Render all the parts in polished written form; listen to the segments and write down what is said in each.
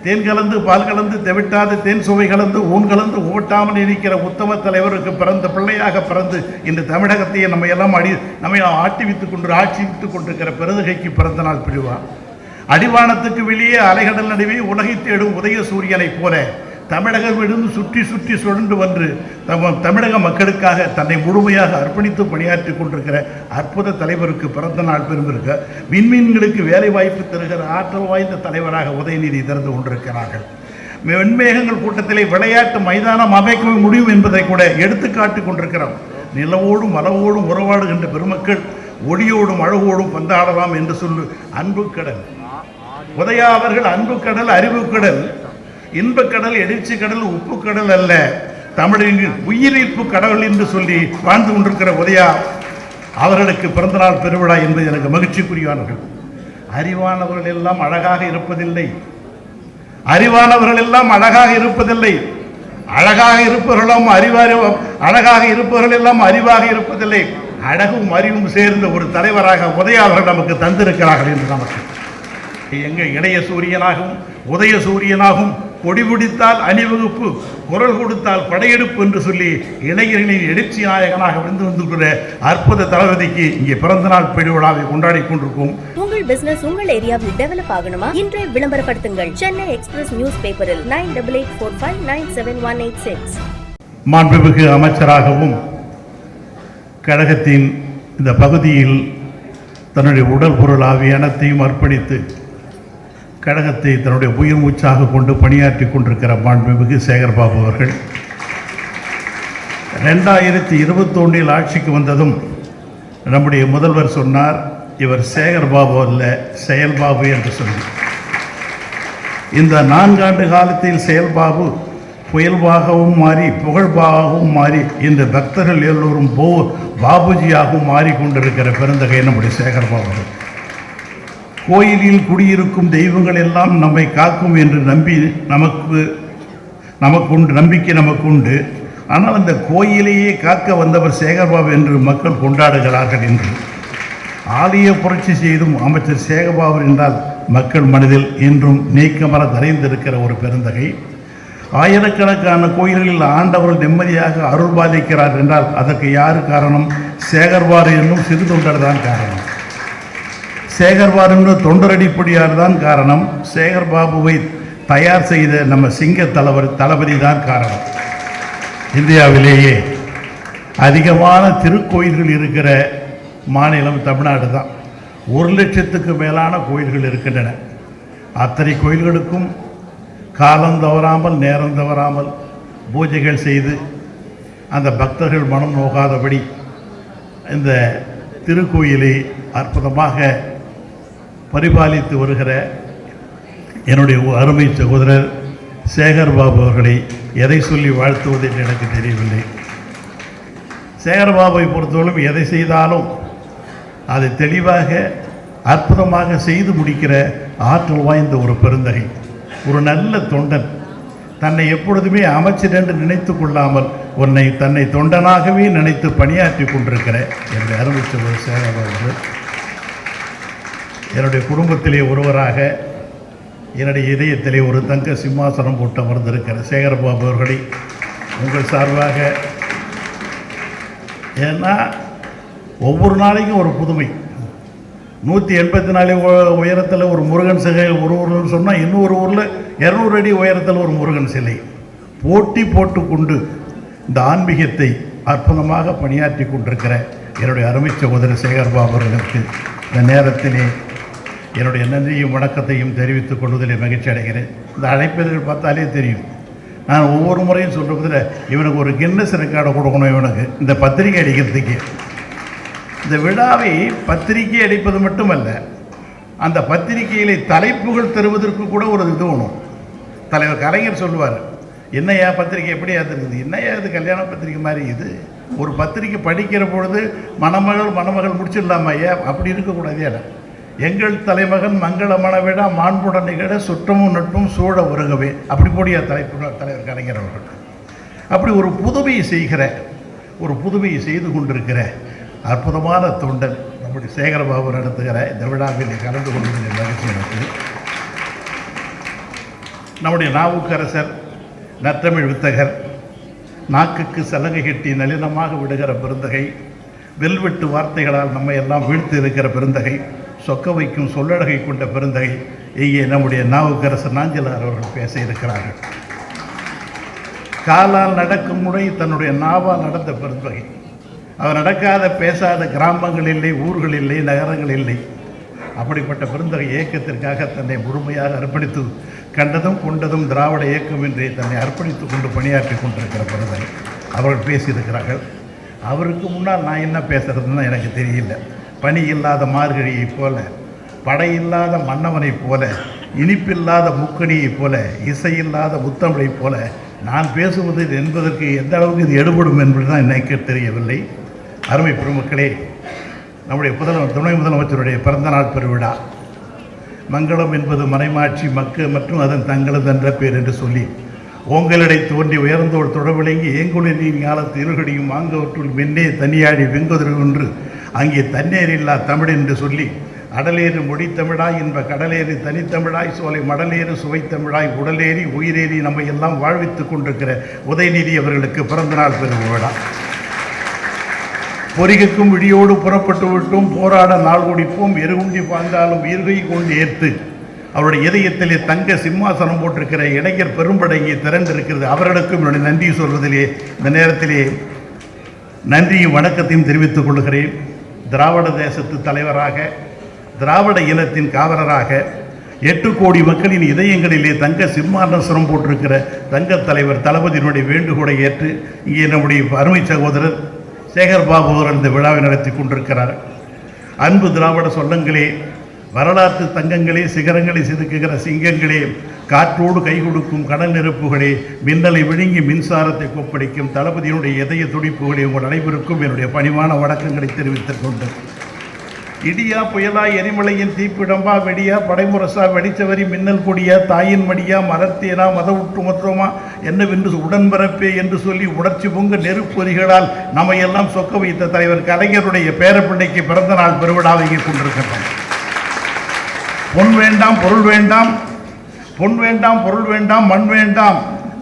தேன் கலந்து பால் கலந்து தெவிட்டாது தேன் சுவை கலந்து ஊன் கலந்து ஓட்டாமல் இருக்கிற உத்தம தலைவருக்கு பிறந்த பிள்ளையாக பிறந்து இந்த தமிழகத்தையே நம்மை ஆட்சி வித்துக் கொண்டிருக்கிற பெருந்தகைக்கு பிறந்த நாள் பிரிவா. அடிவானத்துக்கு வெளியே அலைகடல் நடுவே உலகை தேடும் உதய சூரியனைப் போல தமிழகம் விழுந்து சுற்றி சுற்றி சுழன்று வந்து தமிழக மக்களுக்காக தன்னை முழுமையாக அர்ப்பணித்து பணியாற்றி கொண்டிருக்கிற அற்புத தலைவருக்கு பிறந்த நாள் பெருமிருக்க விண்மீன்களுக்கு வேலை வாய்ப்பு தருகிற ஆற்றல் வாய்ந்த தலைவராக உதயநிதி திறந்து கொண்டிருக்கிறார்கள். வெண்மேகங்கள் கூட்டத்திலே விளையாட்டு மைதானம் அமைக்க முடியும் என்பதை கூட எடுத்துக்காட்டி கொண்டிருக்கிறோம். நிலவோடும் மலவோடும் உறவாடுகின்ற பெருமக்கள் ஒளியோடும் அழகோடும் பந்தாடலாம் என்று சொல்லு அன்பு கடல். உதயா அவர்கள் அன்பு கடல், அறிவு கடல், இன்பக்கடல், எழுச்சி கடல், உப்பு கடல் அல்ல, தமிழின் உயிரிழப்பு கடவுள் என்று சொல்லி வாழ்ந்து கொண்டிருக்கிற உதயா அவர்களுக்கு பிறந்தநாள் பெருவிழா என்பது எனக்கு மகிழ்ச்சிக்குரியவானவர்கள். அறிவானவர்கள் எல்லாம் அழகாக இருப்பதில்லை, அறிவானவர்கள் எல்லாம் அழகாக இருப்பதில்லை, அழகாக இருப்பவர்களும் அழகாக இருப்பவர்கள் எல்லாம் அறிவாக இருப்பதில்லை. அழகும் அறிவும் சேர்ந்த ஒரு தலைவராக உதயா அவர்கள் நமக்கு தந்திருக்கிறார்கள் என்று நமக்கு எங்கள் இளைய சூரியனாகவும் உதய சூரியனாகவும் கொடி பிடித்தால் அணிவகுப்பு, குரல் கொடுத்தால் படையெடுப்பு என்று சொல்லி இளைஞர்களின் எழுச்சி நாயகனாக வந்து அற்புத தளபதிக்கு இங்கே பிறந்த நாள் பெருவிழாவை கொண்டாடி கொண்டிருக்கும். உங்கள் பிசினஸ் உங்கள் ஏரியாவில் டெவலப் ஆகணுமா? இன்றைய விளம்பரப்படுத்துங்கள். சென்னை எக்ஸ்பிரஸ் நியூஸ் பேப்பரில் 9884597186. மாண்புமிகு அமைச்சராகவும் கழகத்தின் இந்த பகுதியில் தன்னுடைய உடல் பொருள் ஆவி அனைத்தையும் அர்ப்பணித்து கழகத்தை தன்னுடைய உயிர் மூச்சாக கொண்டு பணியாற்றி கொண்டிருக்கிற மாண்புமிகு சேகர்பாபு அவர்கள் 2021 ஆட்சிக்கு வந்ததும் நம்முடைய முதல்வர் சொன்னார், இவர் சேகர்பாபு அல்ல செயல்பாபு என்று சொல்லி. இந்த 4 ஆண்டு காலத்தில் செயல்பாபு புயல்பாகவும் மாறி புகழ்பாகவும் மாறி இந்த பக்தர்கள் எல்லோரும் பாபுஜியாகவும் மாறிக்கொண்டிருக்கிற பெருந்தகை நம்முடைய சேகர்பாபு. கோயிலில் குடியிருக்கும் தெய்வங்கள் எல்லாம் நம்மை காக்கும் என்று நம்பிக்கை நமக்கு உண்டு. ஆனால் அந்த கோயிலையே காக்க வந்தவர் சேகர்பாபு என்று மக்கள் கொண்டாடுகிறார்கள் என்று ஆலய புரட்சி செய்தும் அமைச்சர் சேகர்பாபு என்றால் மக்கள் மனதில் இன்றும் நீக்கமர நிறைந்திருக்கிற ஒரு பெருந்தகை. ஆயிரக்கணக்கான கோயில்களில் ஆண்டவர்கள் நிம்மதியாக அருள் பாலிக்கிறார் என்றால் அதற்கு யார் காரணம்? சேகர்பாபு என்னும் சிறு தொண்டர் தான் காரணம். சேகர்பாபு என்னும் தொண்டரடிப்படியார் தான் காரணம். சேகர்பாபுவை தயார் செய்த நம்ம சிங்க தளபதி தான் காரணம். இந்தியாவிலேயே அதிகமான திருக்கோயில்கள் இருக்கிற மாநிலம் தமிழ்நாடு தான். 1,00,000க்கு மேலான கோயில்கள் இருக்கின்றன. அத்தனை கோயில்களுக்கும் காலம் தவறாமல் நேரம் தவறாமல் பூஜைகள் செய்து அந்த பக்தர்கள் மனம் நோகாதபடி இந்த திருக்கோயிலை அற்புதமாக பரிபாலித்து வருகிற என்னுடைய அருமை சகோதரர் சேகர்பாபு அவர்களை எதை சொல்லி வாழ்த்துவது என்று எனக்கு தெரியவில்லை. சேகர்பாபுவை பொறுத்தவரை எதை செய்தாலும் அதை தெளிவாக அற்புதமாக செய்து முடிக்கிற ஆற்றல் வாய்ந்த ஒரு பெருந்தகை, ஒரு நல்ல தொண்டன். தன்னை எப்பொழுதுமே அமைச்சர் என்று நினைத்து கொள்ளாமல் தன்னை தொண்டனாகவே நினைத்து பணியாற்றி கொண்டிருக்கிற என்னுடைய அருமை சகோதரர் சேகர்பாபு என்னுடைய குடும்பத்திலே ஒருவராக என்னுடைய இதயத்திலே ஒரு தங்க சிம்மாசனம் போட்டு அமர்ந்திருக்கிற சேகர்பாபு அவர்களை உங்கள் சார்பாக, ஏன்னா ஒவ்வொரு நாளைக்கும் ஒரு புதுமை. 184 உயரத்தில் ஒரு முருகன் சிலை ஒரு ஊரில் சொன்னால் இன்னொரு ஊரில் 200 அடி உயரத்தில் ஒரு முருகன் சிலை போட்டு கொண்டு இந்த ஆன்மீகத்தை அற்புதமாக பணியாற்றி கொண்டிருக்கிற என்னுடைய அருமை சகோதரர் சேகர்பாபு அவர்களுக்கு இந்த நேரத்திலே என்னுடைய நன்றியும் வணக்கத்தையும் தெரிவித்துக் கொள்வதில் மகிழ்ச்சி அடைகிறேன். இந்த அழைப்பதில் பார்த்தாலே தெரியும். நான் ஒவ்வொரு முறையும் சொல்கிறதில் இவனுக்கு ஒரு கின்னஸ் ரெக்கார்டை கொடுக்கணும். இவனுக்கு இந்த பத்திரிகை அடிக்கிறதுக்கு இந்த விழாவை பத்திரிகை அடிப்பது மட்டுமல்ல, அந்த பத்திரிகையிலே தலைப்புகள் தருவதற்கு கூட ஒரு இது வேணும். தலைவர் கலைஞர் சொல்லுவார், என்னையா பத்திரிக்கை எப்படி ஏற்றுக்குது, என்னையா இது கல்யாண பத்திரிக்கை மாதிரி இது, ஒரு பத்திரிக்கை படிக்கிற பொழுது மணமகள் முடிச்சிடலாமா ஐயா, அப்படி இருக்கக்கூடாது. இடம் எங்கள் தலைமகன் மங்கள மணவிடா மாண்புடன் நிகழ சுற்றமும் நட்பும் சூழ உருகவே, அப்படி போடியா தலைவர் கலைஞர் அவர்கள். அப்படி ஒரு புதுமையை செய்து கொண்டிருக்கிற அற்புதமான தொண்டன் நம்முடைய சேகர்பாபு நடத்துகிற இந்த விழாவில் கலந்து கொள்வதில் மகிழ்ச்சி எனக்கு. நம்முடைய நாவுக்கரசர் நற்றமிழ் வித்தகர், நாக்குக்கு சலங்கை கட்டி நளினமாக விடுகிற பெருந்தகை, வெல்வெட்டு வார்த்தைகளால் நம்மை எல்லாம் வீழ்த்து இருக்கிற பெருந்தகை, சொக்க வைக்கும் சொல்லழகை கொண்ட பெருந்தகை இங்கே நம்முடைய நாவுக்கரசர் நாஞ்சிலார் அவர்கள் பேச இருக்கிறார்கள். காலால் நடக்கும் முறை தன்னுடைய நாவால் நடந்த பெருந்தகை. அவர் நடக்காத பேசாத கிராமங்கள் இல்லை, ஊர்கள் இல்லை, நகரங்கள் இல்லை. அப்படிப்பட்ட பெருந்தகை இயக்கத்திற்காக தன்னை முழுமையாக அர்ப்பணித்து கண்டதும் கொண்டதும் திராவிட இயக்கம் என்றே தன்னை அர்ப்பணித்து கொண்டு பணியாற்றி கொண்டிருக்கிற பெருந்தகை அவர்கள் பேசியிருக்கிறார்கள். அவருக்கு முன்னால் நான் என்ன பேசுறதுன்னு எனக்கு தெரியல. பனி இல்லாத மார்கழியைப் போல, படையில்லாத மன்னவனைப் போல, இனிப்பில்லாத முக்கணியைப் போல, இசையில்லாத முத்தமிழைப் போல நான் பேசுவது என்பதற்கு எந்த அளவுக்கு இது எடுபடும் என்பதுதான் எனக்கு தெரியவில்லை. அருமை பெருமக்களே, நம்முடைய துணை முதலமைச்சருடைய பிறந்தநாள் பெருவிழா, மங்களம் என்பது மறைமாட்சி மக்கு மற்றும் அதன் தங்களது என்ற பேர் என்று சொல்லி, ஓங்களிடை தோன்றி உயர்ந்தோள் தொடர்விளங்கி ஏங்குளின் ஞாலத்து இருகடியும் ஆங்கவற்றுள் மென்னே தனியாடி வெங்குதிர் ஒன்று அங்கே தண்ணீர் இல்லா தமிழ் என்று சொல்லி, அடலேறு மொழித்தமிழாய் என்ப கடலேறு தனித்தமிழாய் சோலை மடலேறு சுவைத்தமிழாய் உடலேறி உயிரேறி நம்மை எல்லாம் வாழ்வித்துக் கொண்டிருக்கிற உதயநிதி அவர்களுக்கு பிறந்தநாள் பெருவிழா. பொறிகுக்கும் விடியோடு புறப்பட்டு விட்டோம், போராட நாள் குடிப்போம், எருகுண்டி பாய்ந்தாலும் ஈர்கை கொண்டு ஏற்று அவருடைய இதயத்திலே தங்க சிம்மாசனம் போட்டிருக்கிற இளைஞர் பெரும்படை இங்கே திரண்டிருக்கிறது. அவர்களுக்கும் என்னுடைய நன்றி சொல்வதிலே இந்த நேரத்திலே நன்றியும் வணக்கத்தையும் தெரிவித்துக் கொள்கிறேன். திராவிட தேசத்து தலைவராக, திராவிட இனத்தின் காவலராக, 8 கோடி மக்களின் இதயங்களிலே தங்க சிம்மாசனம் போட்டிருக்கிற தங்க தலைவர் தளபதியினுடைய வேண்டுகோளை ஏற்று இங்கே நம்முடைய அருமை சகோதரர் சேகர் பாபு அவர்கள் இந்த விழாவை நடத்தி கொண்டிருக்கிறார். அன்பு திராவிட சொல்லங்களே, வரலாற்று தங்கங்களே, சிகரங்களை செதுக்குகிற சிங்கங்களே, காற்றோடு கை கொடுக்கும் கடல் நெருப்புகளே, மின்னலை விழுங்கி மின்சாரத்தை கொப்பளிக்கும் தளபதியினுடைய இதய துடிப்புகளே, உங்கள் அனைவருக்கும் என்னுடைய பணிவான வணக்கங்களை தெரிவித்துக் கொண்டு, இடியா புயலா எரிமலையின் தீப்பிடம்பா வெடியா படைமுரசா வெடிச்சவரி மின்னல் கொடியா தாயின் மடியா மலர்த்தேனா மத ஒட்டுமொத்தமா என்னவென்று உடன்பரப்பே என்று சொல்லி உணர்ச்சி பொங்க நெருப்பொறிகளால் நம்மையெல்லாம் சொக்க வைத்த தலைவர் கலைஞருடைய பேரப்பிள்ளைக்கு பிறந்த நாள் பெருவிழாவை கொண்டிருக்கின்றோம். பொன் வேண்டாம் பொருள் வேண்டாம், பொன் வேண்டாம் பொருள் வேண்டாம், மண் வேண்டாம்,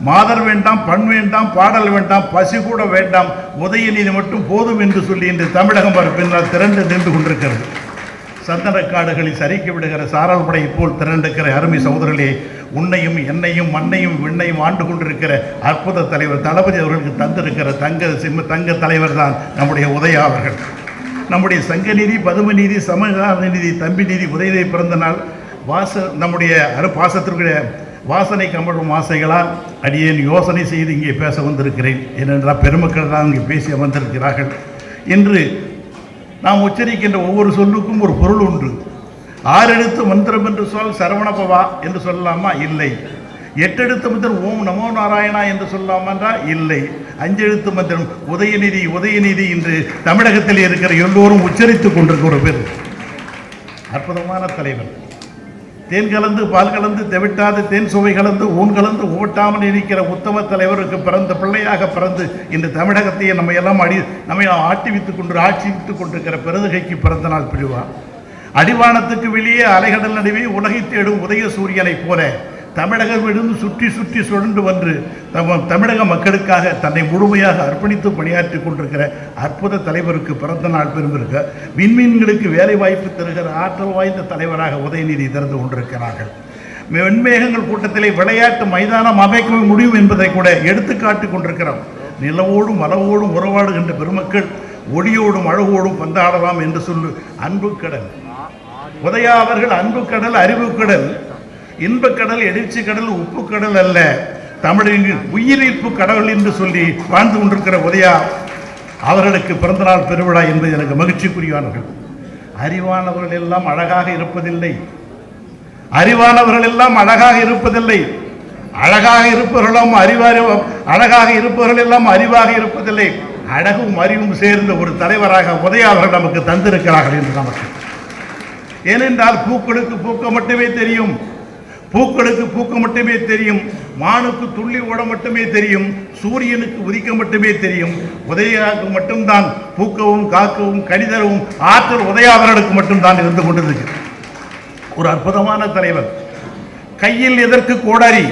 மாதர் வேண்டாம், பண் வேண்டாம், பாடல் வேண்டாம், பசி கூட வேண்டாம், உதயநிதி மட்டும் போதும் என்று சொல்லி இன்று தமிழகம் பின்னால் திரண்டு நின்று கொண்டிருக்கிறது. சந்தனக்காடுகளில் சரிக்க விடுகிற சாரல் படை போல் திரண்டிருக்கிற அருமை சகோதரர்களே, உன்னையும் என்னையும் மண்ணையும் விண்ணையும் ஆண்டு கொண்டிருக்கிற அற்புத தலைவர் தளபதி அவர்களுக்கு தந்திருக்கிற தங்க தலைவர் தான் நம்முடைய உதயா அவர்கள். நம்முடைய சங்கநீதி, பதுமநீதி, சமகால நீதி, தம்பி நீதி உதயநிதி பிறந்த நாள் நம்முடைய பாசத்திற்குரிய வாசனை கமழும் ஆசைகளால் அடியேன் யோசனை செய்து இங்கே பேச வந்திருக்கிறேன். ஏனென்றால் பெருமக்கள் தான் இங்கே பேசி அமர்ந்திருக்கிறார்கள். இன்று நாம் உச்சரிக்கின்ற ஒவ்வொரு சொல்லுக்கும் ஒரு பொருள் உண்டு. 6 எழுத்து மந்திரம் என்று சொல் சரவணபவா என்று சொல்லலாமா? இல்லை. 8 எழுத்து மந்திரம் ஓம் நமோ நாராயணா என்று சொல்லலாமா? இல்லை. 5 எழுத்து மந்திரம் உதயநிதி உதயநிதி என்று தமிழகத்தில் இருக்கிற எல்லோரும் உச்சரித்துக் கொண்டிருக்கிற ஒரு பேர். அற்புதமான தலைவர். தேன் கலந்து பால் கலந்து தெவிட்டாது தேன் சுவை கலந்து ஊன் கலந்து ஓட்டாமல் இருக்கிற உத்தம தலைவருக்கு பிறந்த பிள்ளையாக பிறந்து இந்த தமிழகத்தையே நம்மை எல்லாம் ஆட்சிவித்துக் கொண்டிருக்கிற பெருந்தகைக்கு பிறந்த நாள் பிரிவா. அடிவானத்துக்கு வெளியே அலைகடல் நடுவே உலகை தேடும் உதய சூரியனைப் போல தமிழகம் விழுந்து சுற்றி சுற்றி சுழன்று வந்து தமிழக மக்களுக்காக தன்னை முழுமையாக அர்ப்பணித்து பணியாற்றி கொண்டிருக்கிற அற்புத தலைவருக்கு பிறந்த நாள் பெருமிருக்க விண்மீன்களுக்கு வேலை வாய்ப்பு தருகிற ஆற்றல் வாய்ந்த தலைவராக உதயநிதி திறந்து கொண்டிருக்கிறார்கள். வெண்மேகங்கள் கூட்டத்திலே விளையாட்டு மைதானம் அமைக்க முடியும் என்பதை கூட எடுத்துக்காட்டி கொண்டிருக்கிறோம். நிலவோடும் மலவோடும் உறவாடுகின்ற பெருமக்கள் ஒளியோடும் அழகோடும் பந்தாடலாம் என்று சொல்லு அன்பு கடல் உதயா அவர்கள். அன்பு கடல், அறிவு கடல், இன்பக்கடல், எழுச்சி கடல், உப்பு கடல் அல்ல, தமிழின் உயிரிழப்பு கடவுள் என்று சொல்லி வாழ்ந்து கொண்டிருக்கிற உதயா அவர்களுக்கு பிறந்தநாள் பெருவிழா என்பது எனக்கு மகிழ்ச்சிக்குரியவார்கள். அறிவானவர்கள் எல்லாம் அழகாக இருப்பதில்லை, அறிவானவர்கள் எல்லாம் அழகாக இருப்பதில்லை, அழகாக இருப்பவர்களும் அழகாக இருப்பவர்கள் எல்லாம் அறிவாக இருப்பதில்லை. அழகும் அறிவும் சேர்ந்த ஒரு தலைவராக உதயா அவர்கள் நமக்கு தந்திருக்கிறார்கள் என்று நமக்கு. ஏனென்றால் பூக்களுக்கு பூக்க மட்டுமே தெரியும், பூக்களுக்கு பூக்க மட்டுமே தெரியும், மானுக்கு துள்ளி ஓட மட்டுமே தெரியும், சூரியனுக்கு உதிக்க மட்டுமே தெரியும். உதயாவுக்கு மட்டும்தான் பூக்கவும் காக்கவும் கனிதரவும் ஆற்றல் உதயா அவர்களுக்கு மட்டும்தான் இருந்து கொண்டிருக்கு. ஒரு அற்புதமான தலைவர். கையில் எதற்கு கோடாரி,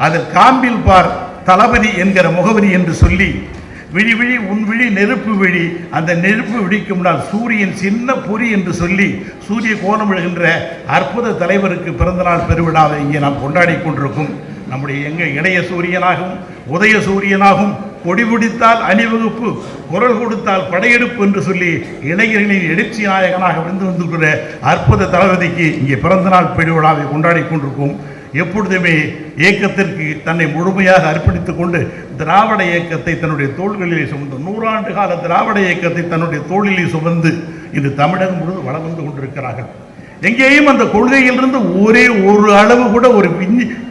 அதில் காம்பில் பார் தளபதி என்கிற முகவரி என்று சொல்லி, விழி விழி உன் விழி நெருப்பு விழி, அந்த நெருப்பு விழிக்கும் நாள் சூரியன் சின்ன பொறி என்று சொல்லி சூரிய கோலம் விழுகின்ற அற்புத தலைவருக்கு பிறந்தநாள் பெருவிழாவை இங்கே நாம் கொண்டாடி கொண்டிருக்கும். நம்முடைய இளைய சூரியனாகவும் உதய சூரியனாகவும் கொடி பிடித்தால் அணிவகுப்பு, குரல் கொடுத்தால் படையெடுப்பு என்று சொல்லி இளைஞர்களின் எழுச்சி நாயகனாக வந்துள்ள அற்புத தளபதிக்கு இங்கே பிறந்தநாள் பெருவிழாவை கொண்டாடி கொண்டிருக்கும். எப்பொழுதுமே இயக்கத்திற்கு தன்னை முழுமையாக அர்ப்பணித்துக் கொண்டு திராவிட இயக்கத்தை தன்னுடைய தோள்களிலே சுமந்து 100 ஆண்டு கால திராவிட இயக்கத்தை தன்னுடைய தோளிலே சுமந்து இன்று தமிழகம் முழுவதும் வளம் வந்து கொண்டிருக்கிறார்கள். எங்கேயும் அந்த கொள்கையிலிருந்து ஒரே ஒரு அளவு கூட, ஒரு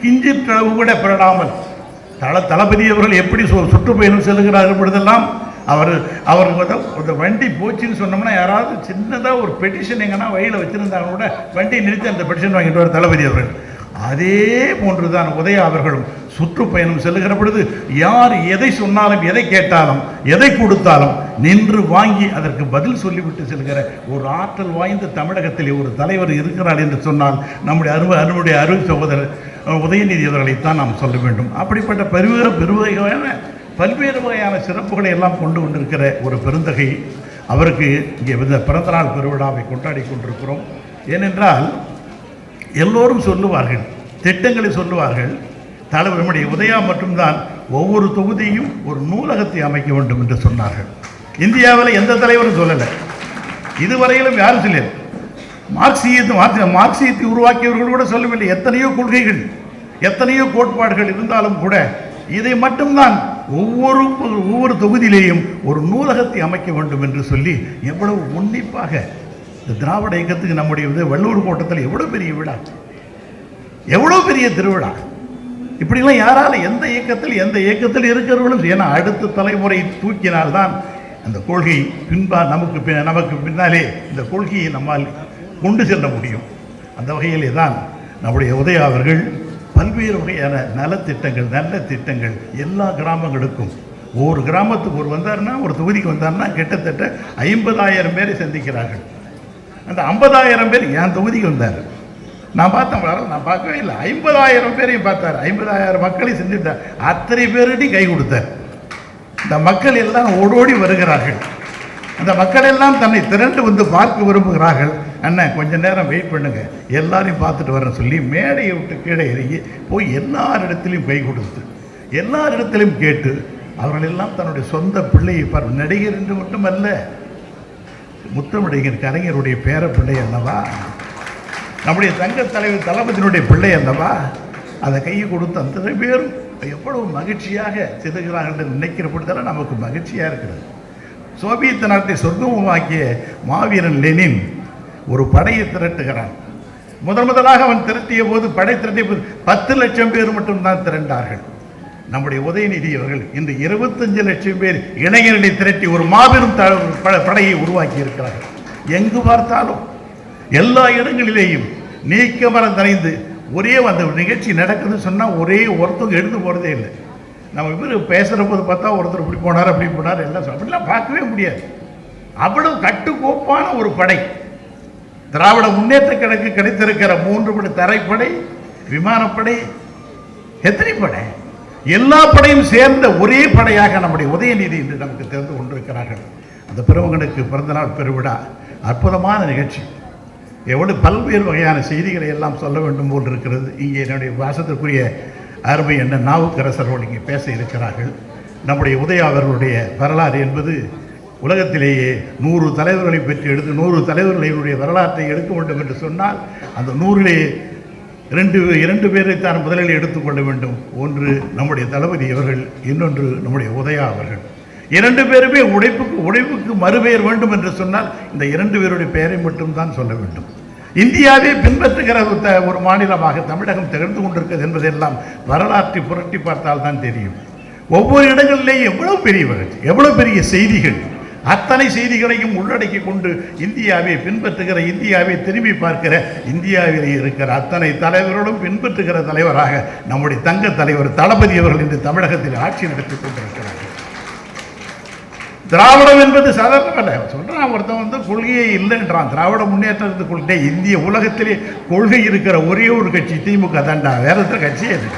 கிஞ்சித் அளவு கூட பெறாமல் தளபதி அவர்கள் எப்படி சுற்றுப்பயணம் செல்கிறார்கள் பொழுதெல்லாம் அவருக்கு வண்டி போச்சுன்னு சொன்னோம்னா, யாராவது சின்னதாக ஒரு பெட்டிஷன் எங்கன்னா வழியில் வச்சுருந்தாங்க கூட வண்டியை நிறுத்தி அந்த பெட்டிஷன் வாங்கிட்டு வர தளபதி அவர்கள். அதே போன்றுதான் உதயா அவர்களும் சுற்றுப்பயணம் செல்லுகிற பொழுது யார் எதை சொன்னாலும், எதை கேட்டாலும், எதை கொடுத்தாலும் நின்று வாங்கி அதற்கு பதில் சொல்லிவிட்டு செல்கிற ஒரு ஆற்றல் வாய்ந்த தமிழகத்தில் ஒரு தலைவர் இருக்கிறார் என்று சொன்னால் நம்முடைய அருள் சகோதரர் உதயநிதி அவர்களைத்தான் நாம் சொல்ல வேண்டும். அப்படிப்பட்ட பல்வேறு வகையான சிறப்புகளை எல்லாம் கொண்டு கொண்டிருக்கிற ஒரு பெருந்தகை அவருக்கு இங்கே பிறந்தநாள் பெருவிழாவை கொண்டாடி கொண்டிருக்கிறோம். ஏனென்றால் எல்லோரும் சொல்லுவார்கள், திட்டங்களை சொல்லுவார்கள். நம்முடைய உதயா மட்டும்தான் ஒவ்வொரு தொகுதியும் ஒரு நூலகத்தை அமைக்க வேண்டும் என்று சொன்னார்கள். இந்தியாவில் எந்த தலைவரும் சொல்லலை, இதுவரையிலும் யாரும் சொல்லல. மார்க்சியத்தை உருவாக்கியவர்கள் கூட சொல்லவில்லை. எத்தனையோ கொள்கைகள், எத்தனையோ கோட்பாடுகள் இருந்தாலும் கூட இதை மட்டும்தான் ஒவ்வொரு தொகுதியிலேயும் ஒரு நூலகத்தை அமைக்க வேண்டும் என்று சொல்லி எவ்வளவு உன்னிப்பாக இந்த திராவிட இயக்கத்துக்கு நம்முடைய வள்ளுவர் கோட்டத்தில் எவ்வளோ பெரிய விழா, எவ்வளோ பெரிய திருவிழா. இப்படிலாம் யாரால எந்த இயக்கத்தில் இருக்கிறவர்களும், ஏன்னா அடுத்த தலைமுறை தூக்கினால்தான் அந்த கொள்கை நமக்கு பின்னாலே இந்த கொள்கையை நம்மால் கொண்டு செல்ல முடியும். அந்த வகையிலே தான் நம்முடைய உதயா அவர்கள் பல்வேறு வகையான நலத்திட்டங்கள், நல்ல திட்டங்கள் எல்லா கிராமங்களுக்கும், ஒவ்வொரு கிராமத்துக்கு ஒரு தொகுதிக்கு வந்தார்னா கிட்டத்தட்ட 50,000 பேரை சந்திக்கிறார்கள். அந்த 50,000 பேர் என் தொகுதிக்கு வந்தார். நான் பார்த்தேன், நான் பார்க்கவே இல்லை. 50,000 பேரையும் பார்த்தார். 50,000 மக்களை சந்தித்தார். அத்தனை பேருடையும் கை கொடுத்தார். இந்த மக்கள் எல்லாம் ஓடோடி வருகிறார்கள். அந்த மக்கள் எல்லாம் தன்னை திரண்டு வந்து பார்க்க விரும்புகிறார்கள். அண்ணன் கொஞ்ச நேரம் வெயிட் பண்ணுங்க, எல்லாரையும் பார்த்துட்டு வரேன்னு சொல்லி மேடையை விட்டு கீழே இறங்கி போய் எல்லாரிடத்திலையும் கை கொடுத்து, எல்லாரிடத்திலையும் கேட்டு, அவர்கள் எல்லாம் தன்னுடைய சொந்த பிள்ளையை நடிகர் என்று மட்டுமல்ல, முத்தமிழர் கலைஞருடைய பேர பிள்ளை அல்லவா, நம்முடைய தங்க தலைவர் தளபதியினுடைய பிள்ளை அல்லவா, அதை கையை கொடுத்து அந்த பேரும் எவ்வளவு மகிழ்ச்சியாக செல்கிறார்கள் என்று நினைக்கிற பொழுதெல்லாம் நமக்கு மகிழ்ச்சியாக இருக்கிறது. சோவியத் நாட்டை சொர்க்கமாக்கிய மாவீரன் லெனின் ஒரு படையை திரட்டுகிறான். முதலாக அவன் திரட்டிய போது, படை திரட்டிய போது 10 லட்சம் பேர் மட்டும்தான் திரண்டார்கள். நம்முடைய உதயநிதி அவர்கள் இன்று 25 லட்சம் பேர் இளைஞர்களை திரட்டி ஒரு மாபெரும் படையை உருவாக்கி இருக்கிறார்கள். எங்கு பார்த்தாலும் எல்லா இடங்களிலேயும் நீக்கமரம் தரைந்து ஒரே அந்த நிகழ்ச்சி நடக்குதுன்னு சொன்னால் ஒரே ஒருத்தவங்க எழுந்து போகிறதே இல்லை. நம்ம இவர் பேசுகிற போது பார்த்தா ஒருத்தர் இப்படி போனார் அப்படி போனார் எல்லாம் அப்படிலாம் பார்க்கவே முடியாது. அவ்வளவு கட்டுக்கோப்பான ஒரு படை. திராவிட முன்னேற்ற கழகு கிடைத்திருக்கிற 3 படை, தரைப்படை, விமானப்படை, எத்தனை படை, எல்லா படையும் சேர்ந்த ஒரே படையாக நம்முடைய உதயநிதி என்று நமக்கு தெரிந்து கொண்டிருக்கிறார்கள். அந்த பெருமகனுக்கு பிறந்தநாள் பெருவிழா அற்புதமான நிகழ்ச்சி. எவ்வளவு பல்வேறு வகையான செய்திகளை எல்லாம் சொல்ல வேண்டும் போல் இருக்கிறது. இங்கே என்னுடைய வாசத்திற்குரிய அருமை என்ன நாவுக்கரசர்கள் இங்கே பேச இருக்கிறார்கள். நம்முடைய உதயா அவர்களுடைய வரலாறு என்பது உலகத்திலேயே 100 தலைவர்களை பற்றி 100 தலைவர்களுடைய வரலாற்றை எடுக்க வேண்டும் என்று சொன்னால் அந்த 100லே 2 பேரைத்தான் முதலில் எடுத்துக்கொள்ள வேண்டும். ஒன்று நம்முடைய தளபதி அவர்கள், இன்னொன்று நம்முடைய உதயா அவர்கள். 2 பேருமே உழைப்புக்கு மறுபெயர் வேண்டும் என்று சொன்னால் இந்த 2 பேருடைய பெயரை மட்டும்தான் சொல்ல வேண்டும். இந்தியாவே பின்பற்றுகிற ஒரு மாநிலமாக தமிழகம் திகழ்ந்து கொண்டிருக்கிறது என்பதெல்லாம் வரலாற்றை புரட்டி பார்த்தால் தான் தெரியும். ஒவ்வொரு இடங்களிலேயும் எவ்வளவு பெரியவர்கள், எவ்வளவு பெரிய செய்திகள், அத்தனை செய்திகளையும் உள்ளடக்கி கொண்டு இந்தியாவை பின்பற்றுகிற, இந்தியாவை திரும்பி பார்க்கிற, இந்தியாவில் இருக்கிற அத்தனை தலைவர்களும் பின்பற்றுகிற தலைவராக நம்முடைய தங்க தலைவர் தளபதி அவர்கள் இன்று தமிழகத்தில் ஆட்சி நடத்தி கொண்டிருக்கிறார்கள். திராவிடம் என்பது சாதாரணமல்ல. சொல்றான் ஒருத்தன் வந்து கொள்கையே இல்லைன்றான். திராவிட முன்னேற்றத்துக்கு கொள்கை இந்திய உலகத்திலே கொள்கை இருக்கிற ஒரே ஒரு கட்சி திமுக தாண்டா, வேற எந்த கட்சியே அது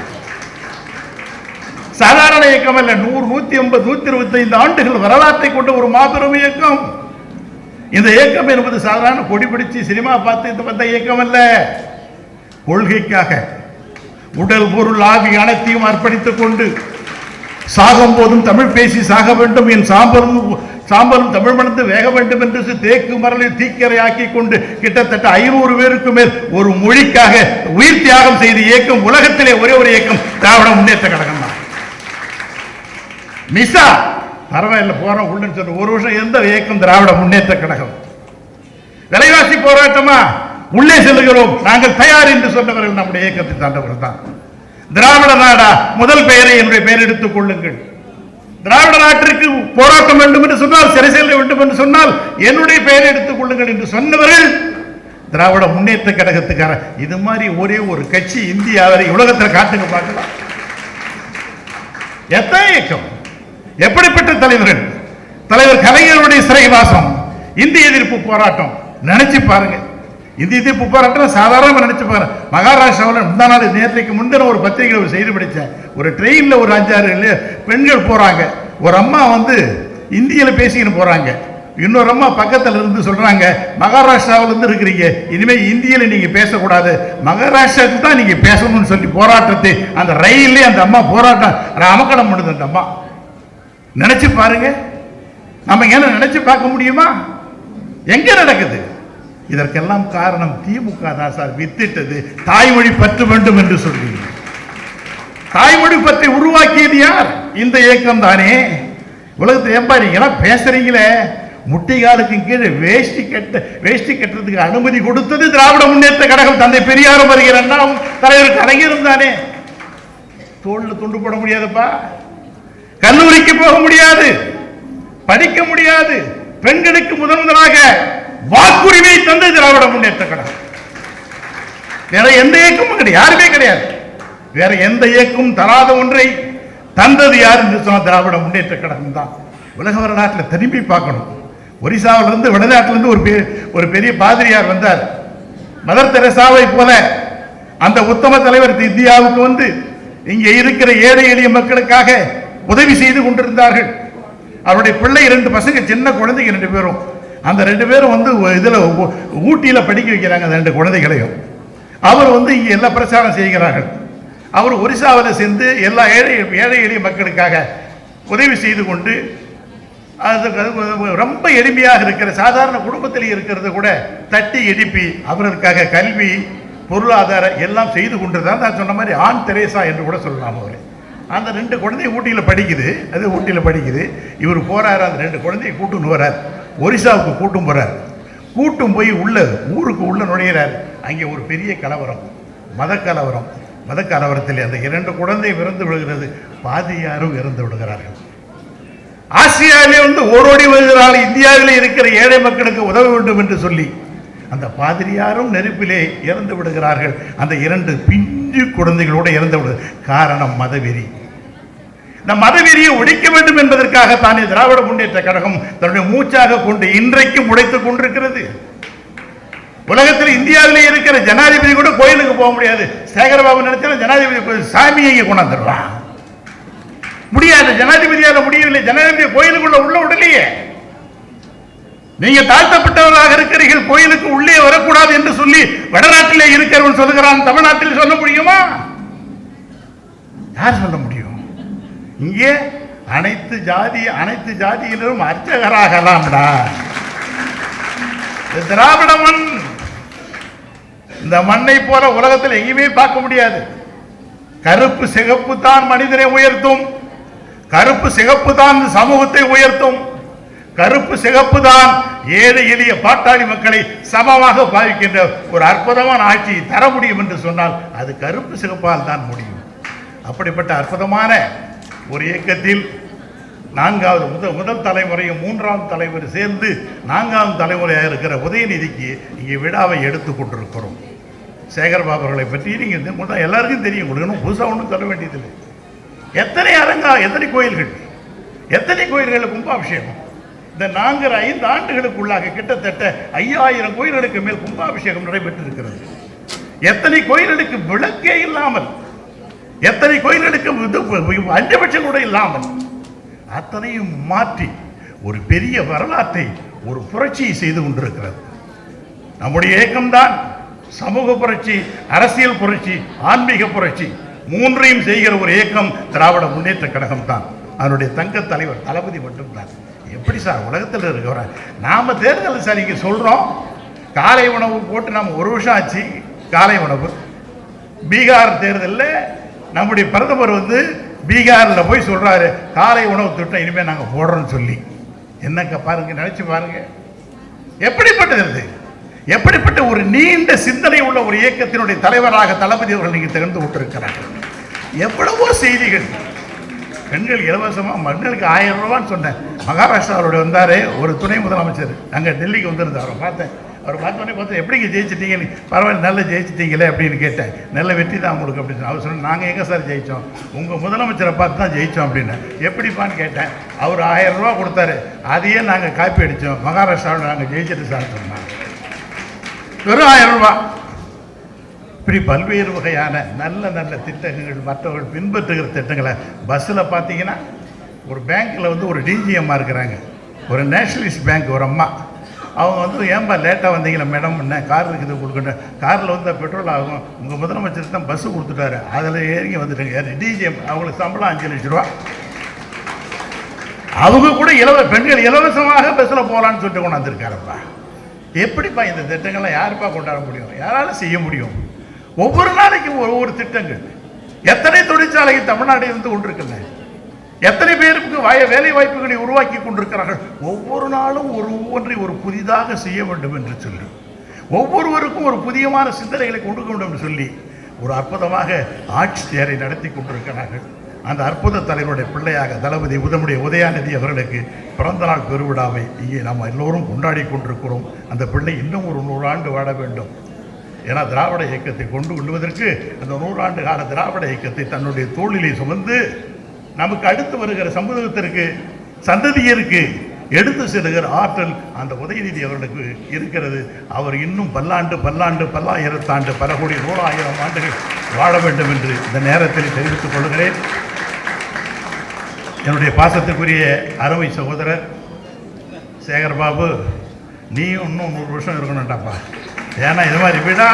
சாதாரண இயக்கம் அல்ல. 100, 150, 125 ஆண்டுகள் வரலாற்றை கொண்ட ஒரு மாபெரும் இயக்கம். இந்த இயக்கம் என்பது சாதாரண கொடி பிடிச்சு சினிமா பார்த்து வந்த இயக்கம் அல்ல. கொள்கைக்காக உடல் பொருள் ஆவி அனைத்தையும் அர்ப்பணித்துக் கொண்டு சாகும் போதும் தமிழ் பேசி சாக வேண்டும், என் சாம்பலும் தமிழ் மணந்து வேக வேண்டும் என்று தேக்கு மரலில் தீக்கரை ஆக்கி கொண்டு கிட்டத்தட்ட 500 பேருக்கு மேல் ஒரு மொழிக்காக உயிர் தியாகம் செய்த இயக்கம் உலகத்திலே ஒரே ஒரு இயக்கம் திராவிட முன்னேற்ற கழகம் தான். மிசா பரவாயில்ல போறோம் உள்ளன்னு சொல்ற ஒரு வருஷம் எந்த இயக்கம் திராவிட முன்னேற்ற கழகம். விலைவாசி போராட்டமா உள்ளே செல்கிறோம் நாங்கள் தயார் என்று சொன்னவர்கள் நம்முடைய இயக்கத்தை தாண்டவர்கள் தான். திராவிட நாடா முதல் பெயரை என்னுடைய பெயர் எடுத்துக் கொள்ளுங்கள். திராவிட நாட்டிற்கு போராட்டம் வேண்டும் என்று சொன்னால், சிறை செல்ல வேண்டும் என்று சொன்னால் என்னுடைய பெயரை எடுத்துக் கொள்ளுங்கள் என்று சொன்னவர்கள் திராவிட முன்னேற்ற கழகத்துக்கார. இது மாதிரி ஒரே ஒரு கட்சி இந்தியாவில் உலகத்தில் காட்டுங்க பார்க்கலாம். எத்தனை இயக்கம், எப்படிப்பட்ட தலைவர்கள். தலைவர் கலைஞருடைய சிறைவாசம், இந்திய எதிர்ப்பு போராட்டம் நினைச்சு பாருங்க. இந்திய எதிர்ப்பு போராட்டம் சாதாரண நினைச்சு பாருங்க. மகாராஷ்டிராவில் முந்தா நாள் நேற்றைக்கு முந்தின ஒரு பத்திரிகை ஒரு செய்தி படித்தேன். ஒரு ட்ரெயினில் ஒரு 5-6 பெண்கள் போறாங்க. ஒரு அம்மா வந்து இந்தியில பேசிக்கிட்டு போறாங்க. இன்னொரு அம்மா பக்கத்தில் இருந்து சொல்றாங்க, மகாராஷ்டிராவில இருந்து இருக்கிறீங்க, இனிமேல் இந்தியில நீங்க பேசக்கூடாது, மகாராஷ்டிராவுக்கு தான் நீங்க பேசணும்னு சொல்லி போராட்டத்தை அந்த ரயிலே அந்த அம்மா போராட்டம் அமக்கடம் பண்ணுது. அந்த அம்மா நினைச்சு பாருங்க. நம்ம என்ன நினைச்சு பார்க்க முடியுமா? எங்க நடக்குது? இதற்கெல்லாம் காரணம் திமுக தான் சார். வித்திட்டது தாய்மொழி பற்று வேண்டும் என்று சொல்லி தாய்மொழி பற்றி உருவாக்கியது யார்? இந்த இயக்கம் தானே. உலகத்தை ஏம்பாருங்களா பேசுறீங்களே, முட்டிகாலுக்கு கீழே வேஷ்டி கட்டுறதுக்கு அனுமதி கொடுத்தது திராவிட முன்னேற்ற கழகம். தந்தை பெரியாரும் வருகிற தலைவர் கலைஞரும் தானே. தோல்ல துண்டு போட முடியாதுப்பா, கல்லூரிக்கு போக முடியாது, படிக்க முடியாது. பெண்களுக்கு முதலாக வாக்குரிமை தந்தது திராவிட முன்னேற்ற கழகம். வேற எந்த இயக்கமும் கிடையாது, யாருமே கிடையாது. வேற எந்த இயக்கம் தராத ஒன்றை தந்தது யார் என்று சொன்ன திராவிட முன்னேற்ற கழகம் தான். உலக வரலாற்றில் திரும்பி பார்க்கணும். ஒரிசாவிலிருந்து வடநாட்டிலிருந்து ஒரு பெரிய பாதிரியார் வந்தார். மதர் தெரசாவை போல அந்த உத்தம தலைவர் இந்தியாவுக்கு வந்து இங்கே இருக்கிற ஏழை எளிய மக்களுக்காக உதவி செய்து கொண்டிருந்தார்கள். அவருடைய பிள்ளை 2 பசங்க, சின்ன குழந்தைங்க 2 பேரும். அந்த 2 பேரும் வந்து இதுல ஊட்டியில படிக்க வைக்கிறாங்க அந்த 2 குழந்தைகளையும். அவர் வந்து இங்கே எல்லா பிரச்சாரம் செய்கிறார்கள். அவர் ஒரிசாவில் சேர்ந்து எல்லா ஏழை எளிய மக்களுக்காக உதவி செய்து கொண்டு ரொம்ப எளிமையாக இருக்கிற சாதாரண குடும்பத்தில் இருக்கிறது கூட தட்டி எழுப்பி அவர்களுக்காக கல்வி, பொருளாதாரம் எல்லாம் செய்து கொண்டிருந்தார். நான் சொன்ன மாதிரி ஆண் தெரேசா என்று கூட சொல்லலாம். அவர் அந்த 2 குழந்தை ஊட்டியில் படிக்குது, அது ஊட்டியில் படிக்குது. இவர் போறாரு, அந்த 2 குழந்தையை கூட்டுன்னு வர்றார், ஒரிசாவுக்கு கூட்டும் போறார். கூட்டும் போய் ஊருக்கு உள்ள நுழையிறார். அங்கே ஒரு பெரிய கலவரம், மத கலவரத்தில் அந்த 2 குழந்தை இறந்து விடுகிறது, பாதியாரும் இறந்து விடுகிறார்கள். ஆசியாவிலே வந்து ஓடோடி வருகிறார்கள். இந்தியாவிலே இருக்கிற ஏழை மக்களுக்கு உதவ வேண்டும் என்று சொல்லி அந்த பாதிரியாரும் நெருப்பிலே இறந்து விடுகிறார்கள். அந்த 2 பிஞ்சு குழந்தைகளோடு இறந்து விடுது. காரணம் மதவெறி. இந்த மதவெறியை ஒழிக்க வேண்டும் என்பதற்காக தானே திராவிட முன்னேற்ற கழகம் தன்னுடைய மூச்சாக கொண்டு இன்றைக்கும் உடைத்துக் கொண்டிருக்கிறது. உலகத்தில் இந்தியாவிலே இருக்கிற ஜனாதிபதி கூட கோயிலுக்கு போக முடியாது. சேகரபாபு நினைச்சாலும் ஜனாதிபதி சாமியை கொண்டாந்துடுறான். முடியாது, ஜனாதிபதியால முடியவில்லை. ஜனாதிபதி கோயிலுக்குள்ள உள்ள உடலையே. நீங்க தாழ்த்தப்பட்டவர்களாக இருக்கிறீர்கள், கோயிலுக்கு உள்ளே வரக்கூடாது என்று சொல்லி வடநாட்டிலே இருக்கிறவன் சொல்லுகிறான். தமிழ்நாட்டில் சொல்ல முடியுமா? யார் சொல்ல முடியும்? இங்கே அனைத்து ஜாதியிலும் அர்ச்சகராகலாம்டா. திராவிட மண், இந்த மண்ணை போல உலகத்தில் எங்கேயுமே பார்க்க முடியாது. கருப்பு சிகப்பு தான் மனிதனை உயர்த்தும், கருப்பு சிகப்பு தான் சமூகத்தை உயர்த்தும், கருப்பு சிகப்பு தான் ஏழை எளிய பாட்டாளி மக்களை சமமாக பாவிக்கின்ற ஒரு அற்புதமான ஆட்சியை தர முடியும் என்று சொன்னால் அது கருப்பு சிகப்பால் தான் முடியும். அப்படிப்பட்ட அற்புதமான ஒரு இயக்கத்தில் 4வது முதல் தலைமுறையும் 3ஆம் தலைமுறை சேர்ந்து 4ஆம் தலைமுறையாக இருக்கிற உதயநிதிக்கு இங்கே விழாவை எடுத்துக் கொண்டிருக்கிறோம். சேகர்பாபு அவர்களை பற்றி நீங்கள் எல்லாருக்கும் தெரியும், கொடுக்கணும், புதுசாக ஒன்றும் சொல்ல வேண்டியதில்லை. எத்தனை அரங்கா, எத்தனை கோயில்கள் கும்பாபிஷேகம். இந்த 5 ஆண்டுகளுக்குள்ளாக கிட்டத்தட்ட 5000 கோயில்களுக்கு மேல் கும்பாபிஷேகம் நடைபெற்றிருக்கிறது. எத்தனை கோயில்களுக்கு விளக்கே இல்லாமல், எத்தனை கோயில்களுக்கு அஞ்சபட்சம் கூட இல்லாமல் அத்தனையும் மாற்றி ஒரு பெரிய வரலாற்றை, ஒரு புரட்சியை செய்து கொண்டிருக்கிறது. நம்முடைய இயக்கம்தான் சமூக புரட்சி, அரசியல் புரட்சி, ஆன்மீக புரட்சி, மூன்றையும் செய்கிற ஒரு இயக்கம் திராவிட முன்னேற்ற கழகம் தான். அதனுடைய தங்க தலைவர் தளபதி மட்டும்தான். எப்படி சார் உலகத்தில் இருக்கிற நாம தேர்தல் சார் இங்கே சொல்றோம், காலை உணவு போட்டு நாம் 1 வருஷம் ஆச்சு. காலை உணவு பீகார் தேர்தலில் நம்முடைய பிரதமர் பீகாரில் போய் சொல்றாரு, காலை உணவு திட்டம் இனிமேல் நாங்கள் போடுறோம்னு சொல்லி. என்னக்க பாருங்க, நினைச்சு பாருங்க, எப்படிப்பட்டது, எப்படிப்பட்ட ஒரு நீண்ட சிந்தனை உள்ள ஒரு இயக்கத்தினுடைய தலைவராக தளபதி அவர்கள் நீங்க திறந்து விட்டிருக்கிறார்கள். எவ்வளவோ செய்திகள். பெண்கள் இலவசமாக மண்களுக்கு 1000 ரூபான்னு சொன்னேன். மகாராஷ்டிராவோட வந்தார் ஒரு துணை முதலமைச்சர், அங்கே டெல்லிக்கு வந்திருந்தார். அவரை பார்த்தேன். அவர் பார்த்தோன்னே பார்த்தா எப்படிங்க ஜெயிச்சிட்டீங்கன்னு. பரவாயில்ல, நல்லா ஜெயிச்சிட்டீங்களே அப்படின்னு கேட்டேன். நல்ல வெற்றி தான் உங்களுக்கு அப்படின்னு. அவர் சொன்ன, நாங்கள் எங்கே சார் ஜெயித்தோம், உங்கள் முதலமைச்சரை பார்த்து தான் ஜெயித்தோம் அப்படின்னு. எப்படிப்பான்னு கேட்டேன். அவர் 1000 ரூபா கொடுத்தாரு, அதையே நாங்கள் காப்பி அடித்தோம், மகாராஷ்டிராவில் நாங்கள் ஜெயிச்சிட்டு சார் சொன்னாங்க. வெறும் 1000 ரூபா. இப்படி பல்வேறு வகையான நல்ல நல்ல திட்டங்கள், மற்றவர்கள் பின்பற்றுகிற திட்டங்களை. பஸ்ஸில் பார்த்தீங்கன்னா ஒரு பேங்க்கில் ஒரு டிஜிஎம்மா இருக்கிறாங்க, ஒரு நேஷனலிஸ்ட் பேங்க் ஒரு அம்மா. அவங்க ஏன்பா லேட்டாக வந்தீங்களா மேடம், என்ன கார் இருக்குது கொடுக்கணும், காரில் பெட்ரோல் ஆகும், உங்கள் முதலமைச்சர் தான் பஸ்ஸு கொடுத்துட்டாரு, அதில் ஏறி வந்துட்டாங்க. டிஜிஎம் அவங்களுக்கு சம்பளம் 5 லட்ச ரூபா. அவங்க கூட பெண்கள் இலவசமாக பஸ்ஸில் போகலான்னு சொல்லிட்டு கொண்டாந்துருக்காருப்பா. எப்படிப்பா இந்த திட்டங்கள்லாம் யாருப்பா கொண்டாட முடியும், யாராலும் செய்ய முடியும்? ஒவ்வொரு நாளைக்கும் ஒவ்வொரு திட்டங்கள். எத்தனை தொழிற்சாலைக்கு தமிழ்நாடு இருந்து கொண்டிருக்கின்றன, எத்தனை பேருக்கு வேலை வாய்ப்புகளை உருவாக்கி கொண்டிருக்கிறார்கள். ஒவ்வொரு நாளும் ஒவ்வொன்றை ஒரு புதிதாக செய்ய வேண்டும் என்று சொல்லி, ஒவ்வொருவருக்கும் ஒரு புதியமான சிந்தனைகளை கொண்டு வேண்டும் என்று சொல்லி ஒரு அற்புதமாக ஆட்சி தேரை நடத்தி கொண்டிருக்கிறார்கள். அந்த அற்புத தலைவருடைய பிள்ளையாக தளபதி உதயாநிதி அவர்களுக்கு பிறந்தநாள் பெருவிழாவை இங்கே நாம் எல்லோரும் கொண்டாடி கொண்டிருக்கிறோம். அந்த பிள்ளை இன்னும் ஒரு 100 ஆண்டு வாழ வேண்டும். ஏன்னா திராவிட இயக்கத்தை கொண்டு கொள்வதற்கு அந்த 100 ஆண்டு கால திராவிட இயக்கத்தை தன்னுடைய தோளிலே சுமந்து நமக்கு அடுத்து வருகிற சமூகத்திற்கு, சந்ததியருக்கு எடுத்து செல்கிற ஆற்றல் அந்த உதயநிதி அவர்களுக்கு இருக்கிறது. அவர் இன்னும் பல்லாயிரத்தாண்டு, பல கோடி 100,000 ஆண்டுகள் வாழ வேண்டும் என்று இந்த நேரத்தில் தெரிவித்துக் கொள்கிறேன். என்னுடைய பாசத்துக்குரிய அருமை சகோதரர் சேகர்பாபு, நீயும் இன்னும் 100 வருஷம் இருக்கணும்டாப்பா. ஏன்னா இது மாதிரி விழா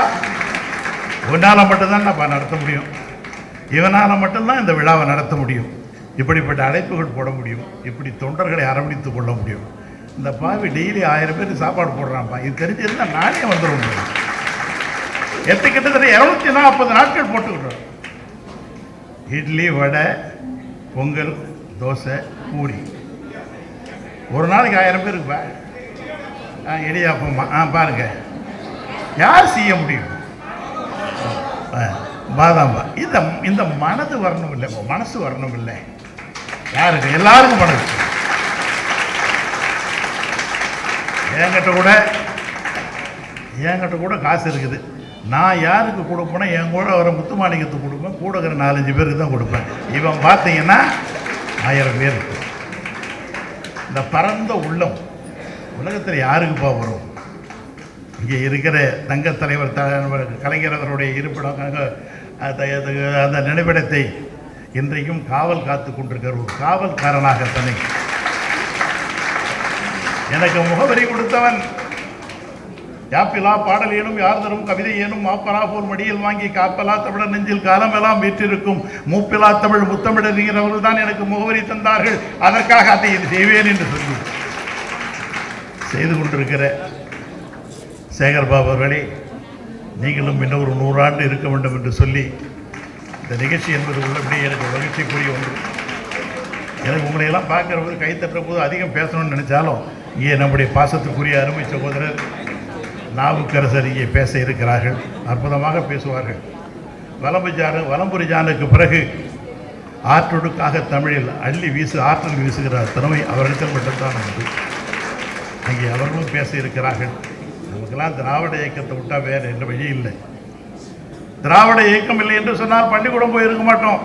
உன்னால் மட்டும்தான்டாப்பா நடத்த முடியும், இவனால் மட்டும்தான் இந்த விழாவை நடத்த முடியும். இப்படிப்பட்ட அழைப்புகள் போட முடியும், இப்படி தொண்டர்களை அரவணைத்துக் கொள்ள முடியும். இந்த பாவி டெய்லி 1000 பேருக்கு சாப்பாடு போடுறான்ப்பா. இது தெரிஞ்சிருந்தால் நானே வந்துடும். கிட்டத்தட்ட 240 நாட்கள் போட்டுக்கிட்டோம். இட்லி, வடை, பொங்கல், தோசை, பூரி. ஒரு நாளைக்கு 1000 பேருக்குப்பா. இடியாப்பம்மா பாருங்க, யார் செய்ய முடியும்? பாதாம்பா. இந்த மனது வரணும் இல்லை, மனசு வரணும் இல்லை. யாருக்கு? எல்லாருக்கும் மனது. என்கிட்ட கூட காசு இருக்குது. நான் யாருக்கு கொடுப்பேன்னா என் கூட வர முத்துமாணிக்கத்துக்கு கொடுப்பேன், கூட இருக்கிற 4-5 பேருக்கு தான் கொடுப்பேன். இவன் பார்த்தீங்கன்னா 1000 பேர். இந்த பரந்த உள்ளம் உலகத்தில் யாருக்குப்பா வரும்? இங்கே இருக்கிற தங்கத் தலைவர் கலைஞர் அவருடைய இருப்பிடம், அந்த நினைவிடத்தை இன்றைக்கும் காவல் காத்து கொண்டிருக்கிற ஒரு காவல்காரனாக தன்னை எனக்கு முகவரி கொடுத்தவன். யாப்பிலா பாடல் ஏனும் யார் தரும் கவிதை ஏனும் மாப்பலா போல் மடியில் வாங்கி காப்பலா தமிழர் நெஞ்சில் காலமெல்லாம் வீற்றிருக்கும் மூப்பிலா தமிழ் முத்தமிழறிஞர்கள் தான் எனக்கு முகவரி தந்தார்கள். அதற்காக அதை செய்வேன் என்று சொல்லி செய்து கொண்டிருக்கிற சேகர்பாபு அவர்களே, நீங்களும் இன்னும் ஒரு 100 ஆண்டு இருக்க வேண்டும் என்று சொல்லி இந்த நிகழ்ச்சி என்பது உள்ளபடியே எனக்கு மகிழ்ச்சிக்குரிய ஒன்று. எனக்கு உங்களையெல்லாம் பார்க்குற போது, கைத்தட்டுற போது அதிகம் பேசணும்னு நினச்சாலும் இங்கே நம்முடைய பாசத்துக்குரிய அருமை சகோதரர் நாவுக்கரசர் இங்கே பேச இருக்கிறார்கள். அற்புதமாக பேசுவார்கள். வலம்புரிஜானுக்கு பிறகு ஆற்றொடுக்காக தமிழில் ஆற்றல் வீசுகிறார் திறமை அவர்களிடம் மட்டும்தான் உண்டு. அங்கே அவர்களும் பேச இருக்கிறார்கள். நமக்கெல்லாம் திராவிட இயக்கத்தை விட்டால் வேறு எந்த வழி இல்லை. திராவிட இயக்கம் இல்லை என்று சொன்னால் பள்ளிக்கூடம் போயிருக்க மாட்டோம்.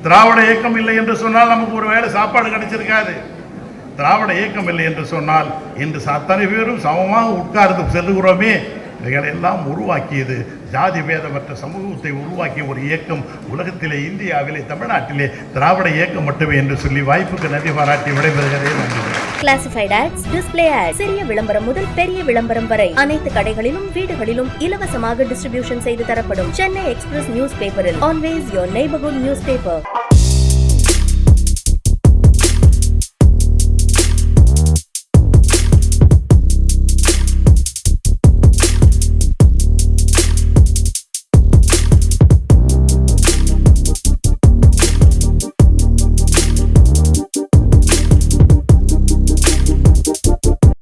திராவிட இயக்கம் இல்லை என்று சொன்னால் நமக்கு ஒரு வேளை சாப்பாடு கிடைச்சிருக்காது. திராவிட இயக்கம் இல்லை என்று சொன்னால் இன்று அத்தனை பேரும் சமமாக உட்கார்ந்து செல்லுகிறோமே. இவைகளெல்லாம் உருவாக்கியது ஜாதி பேதமற்ற சமூகத்தை உருவாக்கிய ஒரு இயக்கம் உலகத்திலே, இந்தியாவிலே, தமிழ்நாட்டிலே திராவிட இயக்கம் மட்டுமே என்று சொல்லி வாய்ப்புக்கு நன்றி பாராட்டி விடைபெறுகிறேன். நன்றி. கிளாசிஃபைட் ஆட்ஸ், டிஸ்ப்ளே ஆட்ஸ், சிறிய விளம்பரம் முதல் பெரிய விளம்பரம் வரை அனைத்து கடைகளிலும் வீடுகளிலும் இலவசமாக டிஸ்ட்ரிபியூஷன் செய்து தரப்படும் சென்னை எக்ஸ்பிரஸ் நியூஸ் பேப்பரில் always your neighbourhood news paper.